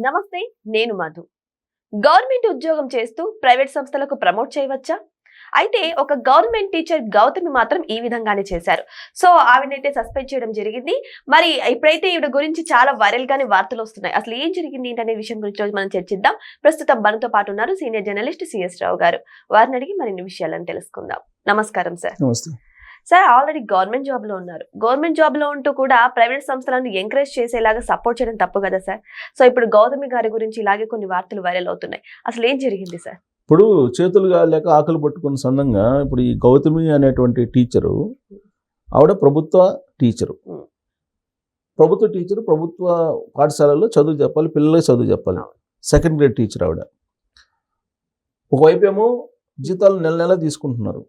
నమస్తే, నేను మధు. గవర్నమెంట్ ఉద్యోగం చేస్తూ ప్రైవేట్ సంస్థలకు ప్రమోట్ చేయవచ్చా? అయితే ఒక గవర్నమెంట్ టీచర్ గౌతమి మాత్రం ఈ విధంగానే చేశారు. సో ఆవిడనైతే సస్పెండ్ చేయడం జరిగింది. మరి ఇప్పుడైతే ఈవిడ గురించి చాలా వైరల్ గానే వార్తలు వస్తున్నాయి. అసలు ఏం జరిగింది ఏంటనే విషయం గురించి రోజు మనం చర్చిద్దాం. ప్రస్తుతం మనతో పాటు ఉన్నారు సీనియర్ జర్నలిస్ట్ సిఎస్ రావు గారు. వారిని అడిగి మరిన్ని విషయాలను తెలుసుకుందాం. నమస్కారం సార్. నమస్తే సార్, ఆల్రెడీ గవర్నమెంట్ జాబ్ లో ఉన్నారు. గవర్నమెంట్ జాబ్ లో ఉంటూ కూడా ప్రైవేట్ సంస్థలను ఎంకరేజ్ చేసేలాగా సపోర్ట్ చేయడం తప్పు కదా సార్? సో ఇప్పుడు గౌతమి గారి గురించి ఇలాగే కొన్ని వార్తలు వైరల్ అవుతున్నాయి. అసలు ఏం జరిగింది సార్? ఇప్పుడు చేతులు లేక ఆకలి పట్టుకున్న సందంగా ఇప్పుడు ఈ గౌతమి అనేటువంటి టీచరు ఆవిడ ప్రభుత్వ టీచరు. ప్రభుత్వ పాఠశాలలో చదువు చెప్పాలి, పిల్లలకి చదువు చెప్పాలి. సెకండ్ గ్రేడ్ టీచర్ ఆవిడ. ఒకవైపు ఏమో జీతాలు నెల నెల తీసుకుంటున్నారు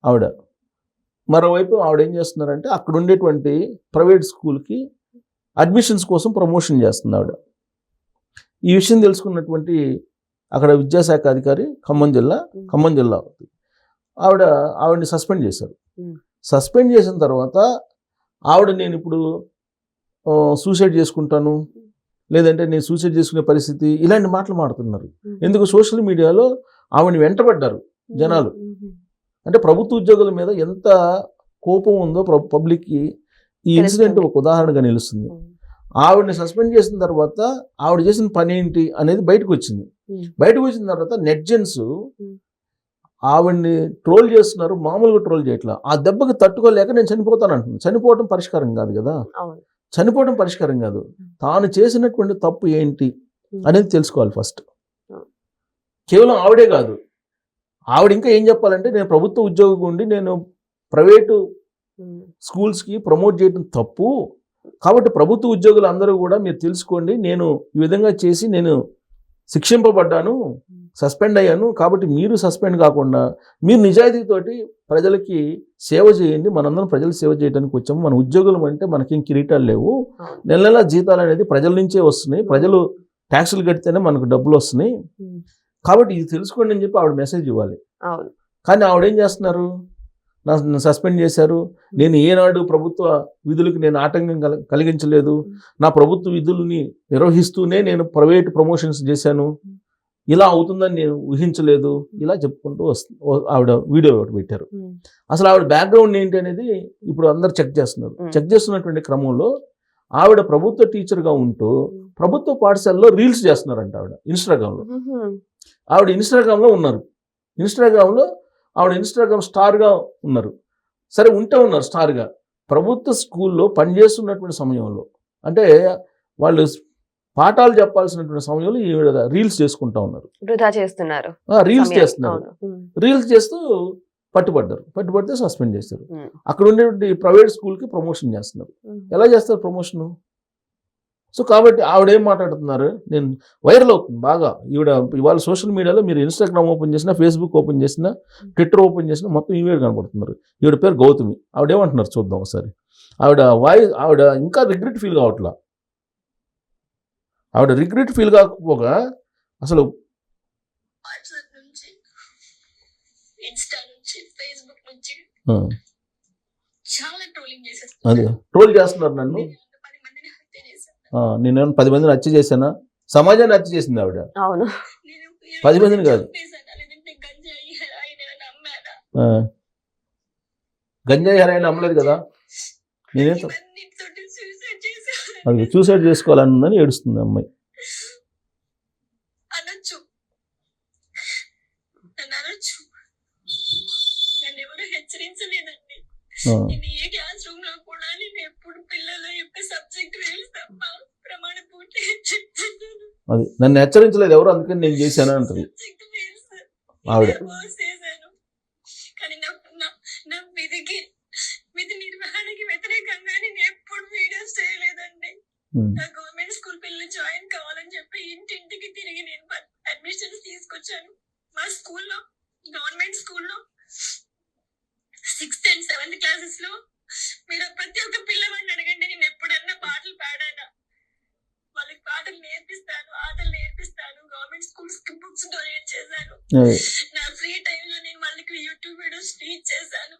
ఆవిడ. మరోవైపు ఆవిడ ఏం చేస్తున్నారంటే అక్కడ ఉండేటువంటి ప్రైవేట్ స్కూల్కి అడ్మిషన్స్ కోసం ప్రమోషన్ చేస్తుంది ఆవిడ. ఈ విషయం తెలుసుకున్నటువంటి అక్కడ విద్యాశాఖ అధికారి ఖమ్మం జిల్లా ఆవిడని సస్పెండ్ చేశారు. సస్పెండ్ చేసిన తర్వాత ఆవిడ నేను ఇప్పుడు సూసైడ్ చేసుకుంటాను, లేదంటే నేను సూసైడ్ చేసుకునే పరిస్థితి, ఇలాంటి మాటలు మాడుతున్నారు. ఎందుకు? సోషల్ మీడియాలో ఆవిడని వెంటబడ్డారు జనాలు. అంటే ప్రభుత్వ ఉద్యోగుల మీద ఎంత కోపం ఉందో పబ్లిక్కి ఈ ఇన్సిడెంట్ ఒక ఉదాహరణగా నిలుస్తుంది. ఆవిడని సస్పెండ్ చేసిన తర్వాత ఆవిడ చేసిన పని ఏంటి అనేది బయటకు వచ్చింది. బయటకు వచ్చిన తర్వాత నెట్జన్స్ ఆవిడ్ని ట్రోల్ చేస్తున్నారు, మామూలుగా ట్రోల్ చేయట్లా. ఆ దెబ్బకి తట్టుకోలేక నేను చనిపోతాను అంటున్నాను. చనిపోవడం పరిష్కారం కాదు కదా. చనిపోవడం పరిష్కారం కాదు. తాను చేసినటువంటి తప్పు ఏంటి అనేది తెలుసుకోవాలి ఫస్ట్. కేవలం ఆవిడే కాదు, ఆవిడ ఇంకా ఏం చెప్పాలంటే నేను ప్రభుత్వ ఉద్యోగి ఉండి నేను ప్రైవేటు స్కూల్స్కి ప్రమోట్ చేయడం తప్పు, కాబట్టి ప్రభుత్వ ఉద్యోగులు అందరూ కూడా మీరు తెలుసుకోండి, నేను ఈ విధంగా చేసి నేను శిక్షింపబడ్డాను, సస్పెండ్ అయ్యాను, కాబట్టి మీరు సస్పెండ్ కాకుండా మీరు నిజాయితీతోటి ప్రజలకి సేవ చేయండి. మనందరం ప్రజలకు సేవ చేయడానికి వచ్చాము. మన ఉద్యోగులు అంటే మనకేం కిరీటాలు లేవు, నెల నెల జీతాలు అనేది ప్రజల నుంచే వస్తున్నాయి, ప్రజలు ట్యాక్సులు కడితేనే మనకు డబ్బులు వస్తున్నాయి, కాబట్టి ఇది తెలుసుకోండి అని చెప్పి ఆవిడ మెసేజ్ ఇవ్వాలి. కానీ ఆవిడేం చేస్తున్నారు? నన్ను సస్పెండ్ చేశారు, నేను ఏనాడు ప్రభుత్వ విధులకు నేను ఆటంకం కలిగించలేదు, నా ప్రభుత్వ విధుల్ని నిర్వహిస్తూనే నేను ప్రైవేట్ ప్రమోషన్స్ చేశాను, ఇలా అవుతుందని నేను ఊహించలేదు, ఇలా చెప్పుకుంటూ ఆవిడ వీడియో ఒకటి పెట్టారు. అసలు ఆవిడ బ్యాక్గ్రౌండ్ ఏంటి అనేది ఇప్పుడు అందరు చెక్ చేస్తున్నారు. చెక్ చేస్తున్నటువంటి క్రమంలో ఆవిడ ప్రభుత్వ టీచర్గా ఉంటూ ప్రభుత్వ పాఠశాలలో రీల్స్ చేస్తున్నారంట ఆవిడ ఇన్స్టాగ్రామ్లో. ఆవిడ ఇన్స్టాగ్రామ్లో ఉన్నారు. ఆవిడ ఇన్స్టాగ్రామ్ స్టార్గా ఉన్నారు. సరే ఉన్నారు స్టార్గా. ప్రభుత్వ స్కూల్లో పనిచేస్తున్నటువంటి సమయంలో, అంటే వాళ్ళు పాఠాలు చెప్పాల్సినటువంటి సమయంలో ఈవిడ రీల్స్ చేసుకుంటా ఉన్నారు, రీల్స్ చేస్తున్నారు. రీల్స్ చేస్తూ పట్టుబడితే సస్పెండ్ చేస్తారు. అక్కడ ఉండేటువంటి ప్రైవేట్ స్కూల్కి ప్రమోషన్ చేస్తున్నారు. ఎలా చేస్తారు ప్రమోషను? సో కాబట్టి ఆవిడ ఏం మాట్లాడుతున్నారు, నేను వైరల్ అవుతుంది బాగా ఈవిడ. ఇవాళ సోషల్ మీడియాలో మీరు ఇన్స్టాగ్రామ్ ఓపెన్ చేసినా, ఫేస్బుక్ ఓపెన్ చేసినా, ట్విట్టర్ ఓపెన్ చేసినా మొత్తం ఈవిడ కనబడుతున్నారు. ఈవిడ పేరు గౌతమి. ఆవిడ ఏమంటున్నారు చూద్దాం ఒకసారి. ఆవిడ ఇంకా రిగ్రెట్ ఫీల్ కావట్లా. ఆవిడ రిగ్రెట్ ఫీల్ కాకపోగా అసలు అదే ట్రోల్ చేస్తున్నారు నన్ను. నేను 10 మందిని హత్య చేశానా? సమాజాన్ని హత్య చేసింది ఆవిడ. 10 మందిని కాదు, గంజాయి హెరాయిన్ అమ్మలేదు కదా. నేనే అది సూసైడ్ చేసుకోవాలని ఉందని ఏడుస్తుంది అమ్మాయి. అది నన్ను హెచ్చరించలేదు ఎవరు, అందుకని నేను చేశాను అంటది ఆవిడ. గవర్నమెంట్ స్కూల్ పిల్లలు జాయిన్ కావాలని చెప్పి ఇంటింటికి తిరిగి నేను అడ్మిషన్స్ తీసుకొచ్చాను. మా స్కూల్లో, గవర్నమెంట్ స్కూల్లో 6th and 7th క్లాసెస్ లో మీరు ప్రతి ఒక్క పిల్లవాడిని అడగండి, నేను ఎప్పుడన్నా పాటలు పాడానా? వాళ్ళకి పాటలు నేర్పిస్తాను, ఆటలు నేర్పిస్తాను. గవర్నమెంట్ స్కూల్స్ కి బుక్స్ డొనేట్ చేశాను. నా ఫ్రీ టైమ్ లో నేను వాళ్ళకి యూట్యూబ్ వీడియోస్ టీచ్ చేశాను.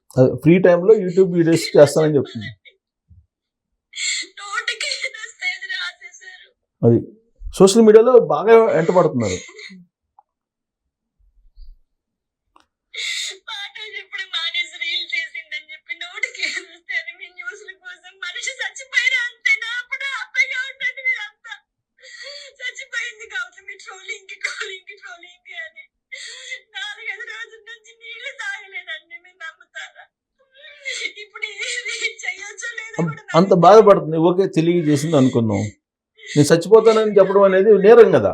ఫ్రీ టైమ్ లో యూట్యూబ్ వీడియోస్ చేస్తానని చెప్తుంది. నోటికి రాసేసారు. అది సోషల్ మీడియాలో బాగా వెంటబడుతున్నారు. పాటలు చెప్పడం మానేసి రీల్ చేసిందని చెప్పి నోటికి వస్తే అని మీ న్యూస్ల కోసం మనిషి చచ్చిపోయినా అంతేనా? అప్పుడు హ్యాపీగా ఉండండి మీరంతా. చచ్చిపోయింది గౌతమి ట్రోలింగ్ అని 4-5 రోజుల నుంచి నీళ్లు తాగలేదండి, మీరు నమ్ముతారా? ఇప్పుడు ఇది చెయ్యొచ్చో లేదో కూడా నాకు అంత బాధపడుతుంది. ఓకే, తెలియజేసింది అనుకున్నాం. నేను చచ్చిపోతానని చెప్పడం అనేది నేరం కదా.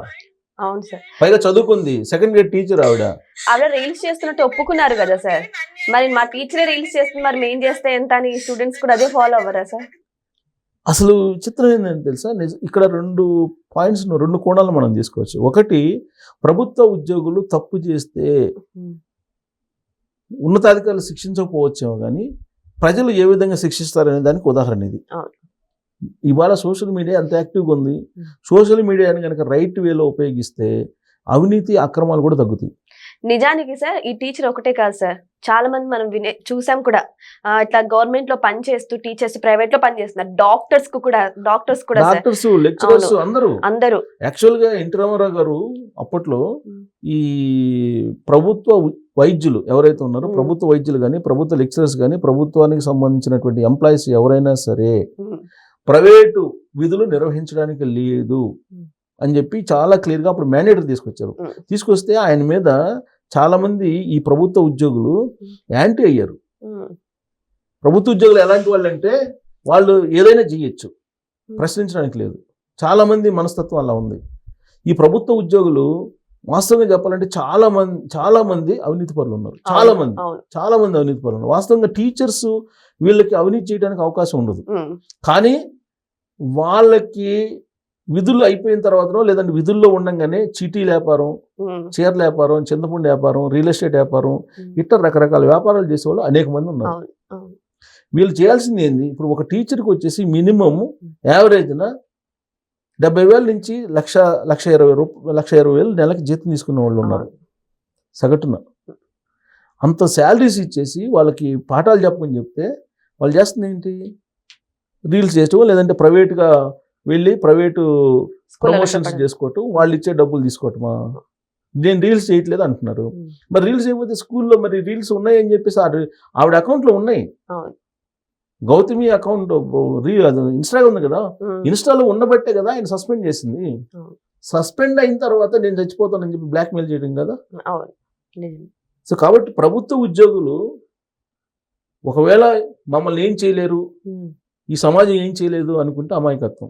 అవును సార్. పైగా చదువుకుంది, 2nd గ్రేడ్ టీచర్ ఆవిడ. ఆవిడ రీల్స్ చేస్తున్నట్టు ఒప్పుకున్నారు కదా సార్. మరి మా టీచరే రీల్స్ చేస్తుంది, మరి మేం చేస్తే ఎంత అని స్టూడెంట్స్ కూడా అదే ఫాలో అవ్వరా సార్? అసలు చిత్రం ఏంటంటే తెలుసా, ఇక్కడ 2 పాయింట్స్ 2 కోణాలు మనం తీసుకోవచ్చు. ఒకటి, ప్రభుత్వ ఉద్యోగులు తప్పు చేస్తే ఉన్నతాధికారులు శిక్షించకపోవచ్చేమో కానీ ప్రజలు ఏ విధంగా శిక్షిస్తారనే దానికి ఉదాహరణ ఇది. ఇవాళ సోషల్ మీడియా ఎంత యాక్టివ్గా ఉంది. సోషల్ మీడియాని కనుక రైట్ వేలో ఉపయోగిస్తే అవినీతి అక్రమాలు కూడా తగ్గుతాయి. నిజానికి సార్ ఈ టీచర్ ఒకటే కాదు సార్, చాలా మంది మనం చూసాం కూడా. ఇట్లా గవర్నమెంట్ లో పని చేస్తూ టీచర్స్ ప్రైవేట్ లో పని చేస్తున్నారు. డాక్టర్స్ కూడా డాక్టర్స్, లెక్చరర్స్ అందరూ. యాక్చువల్ గా ఎన్టీ రామారావు గారు అప్పట్లో ఈ ప్రభుత్వ వైద్యులు ఎవరైతే ఉన్నారో, ప్రభుత్వ వైద్యులు కానీ, ప్రభుత్వ లెక్చరర్స్ కానీ, ప్రభుత్వానికి సంబంధించినటువంటి ఎంప్లాయీస్ ఎవరైనా సరే ప్రైవేటు విధులు నిర్వహించడానికి లేదు అని చెప్పి చాలా క్లియర్గా అప్పుడు మ్యాండేటరీ తీసుకొచ్చారు. తీసుకొస్తే ఆయన మీద చాలా మంది ఈ ప్రభుత్వ ఉద్యోగులు యాంటీ అయ్యారు. ప్రభుత్వ ఉద్యోగులు ఎలాంటి వాళ్ళు అంటే వాళ్ళు ఏదైనా చేయొచ్చు, ప్రశ్నించడానికి లేదు. చాలా మంది మనస్తత్వం అలా ఉంది. ఈ ప్రభుత్వ ఉద్యోగులు వాస్తవంగా చెప్పాలంటే చాలా మంది అవినీతి పరులు ఉన్నారు. చాలా మంది అవినీతి పరులు ఉన్నారు. వాస్తవంగా టీచర్స్ వీళ్ళకి అవినీతి చేయడానికి అవకాశం ఉండదు. కానీ వాళ్ళకి విధులు అయిపోయిన తర్వాతనో లేదంటే విధుల్లో ఉండగానే చీటీ వ్యాపారం, చీరల వ్యాపారం, చింతపండు వ్యాపారం, రియల్ ఎస్టేట్ వ్యాపారం, ఇతర రకరకాల వ్యాపారాలు చేసేవాళ్ళు అనేక మంది ఉన్నారు. వీళ్ళు చేయాల్సింది ఏంది? ఇప్పుడు ఒక టీచర్కి వచ్చేసి మినిమం యావరేజ్న 70,000 నుంచి 1,20,000 నెలకి జీతం తీసుకునే వాళ్ళు ఉన్నారు సగటున. అంత శాలరీస్ ఇచ్చేసి వాళ్ళకి పాఠాలు చెప్పమని చెప్తే వాళ్ళు చేస్తుంది ఏంటి? రీల్స్ చేయటం, లేదంటే ప్రైవేట్గా వెళ్ళి ప్రైవేటు ప్రమోషన్స్ చేసుకోవటం, వాళ్ళు ఇచ్చే డబ్బులు తీసుకోవటమా? నేను రీల్స్ చేయట్లేదు అంటున్నారు. మరి రీల్స్ చేయకపోతే స్కూల్లో మరి రీల్స్ ఉన్నాయని చెప్పేసి ఆవిడ అకౌంట్లో ఉన్నాయి. గౌతమి అకౌంట్ ఇన్స్టాగా ఉంది కదా, ఇన్స్టాలో ఉండబట్టే కదా ఆయన సస్పెండ్ చేసింది. సస్పెండ్ అయిన తర్వాత నేను చచ్చిపోతానని చెప్పి బ్లాక్మెయిల్ చేయడం కదా. సో కాబట్టి ప్రభుత్వ ఉద్యోగులు ఒకవేళ మమ్మల్ని ఏం చేయలేరు, ఈ సమాజం ఏం చేయలేదు అనుకుంటే అమాయకత్వం.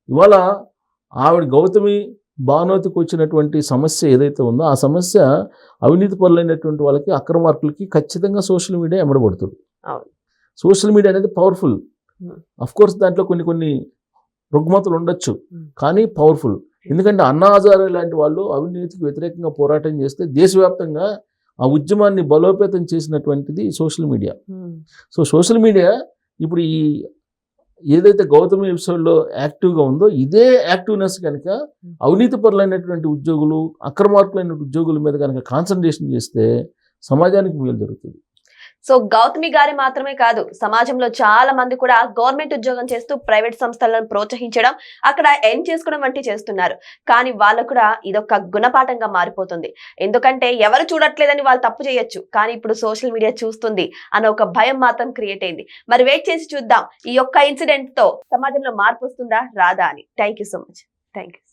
ఇవాళ ఆవిడ గౌతమి భానోతికి వచ్చినటువంటి సమస్య ఏదైతే ఉందో ఆ సమస్య అవినీతి పరులైనటువంటి వాళ్ళకి, అక్రమార్కులకి ఖచ్చితంగా సోషల్ మీడియా ఎమ్మడబడుతుంది. సోషల్ మీడియా అనేది పవర్ఫుల్. అఫ్ కోర్స్ దాంట్లో కొన్ని రుగ్మతలు ఉండొచ్చు, కానీ పవర్ఫుల్. ఎందుకంటే అన్నా హజారే లాంటి వాళ్ళు అవినీతికి వ్యతిరేకంగా పోరాటం చేస్తే దేశవ్యాప్తంగా ఆ ఉద్యమాన్ని బలోపేతం చేసినటువంటిది social media. So social media ఇప్పుడు ఈ ఏదైతే గౌతమి ఎపిసోడ్లో యాక్టివ్గా ఉందో ఇదే యాక్టివ్నెస్ కనుక అవినీతి పరులైనటువంటి ఉద్యోగులు, అక్రమార్కులైన ఉద్యోగుల మీద కనుక కాన్సన్ట్రేషన్ చేస్తే సమాజానికి మేలు జరుగుతుంది. సో గౌతమి గారి మాత్రమే కాదు, సమాజంలో చాలా మంది కూడా గవర్నమెంట్ ఉద్యోగం చేస్తూ ప్రైవేట్ సంస్థలను ప్రోత్సహించడం, అక్కడ ఎర్న్ చేసుకోవడం వంటి చేస్తున్నారు. కానీ వాళ్ళకు కూడా ఇదొక గుణపాఠంగా మారిపోతుంది. ఎందుకంటే ఎవరు చూడట్లేదని వాళ్ళు తప్పు చేయొచ్చు, కానీ ఇప్పుడు సోషల్ మీడియా చూస్తుంది అన్న ఒక భయం మాత్రం క్రియేట్ అయింది. మరి వెయిట్ చేసి చూద్దాం ఈ యొక్క ఇన్సిడెంట్ తో సమాజంలో మార్పు వస్తుందా రాదా అని. Thank you so much. Thank you.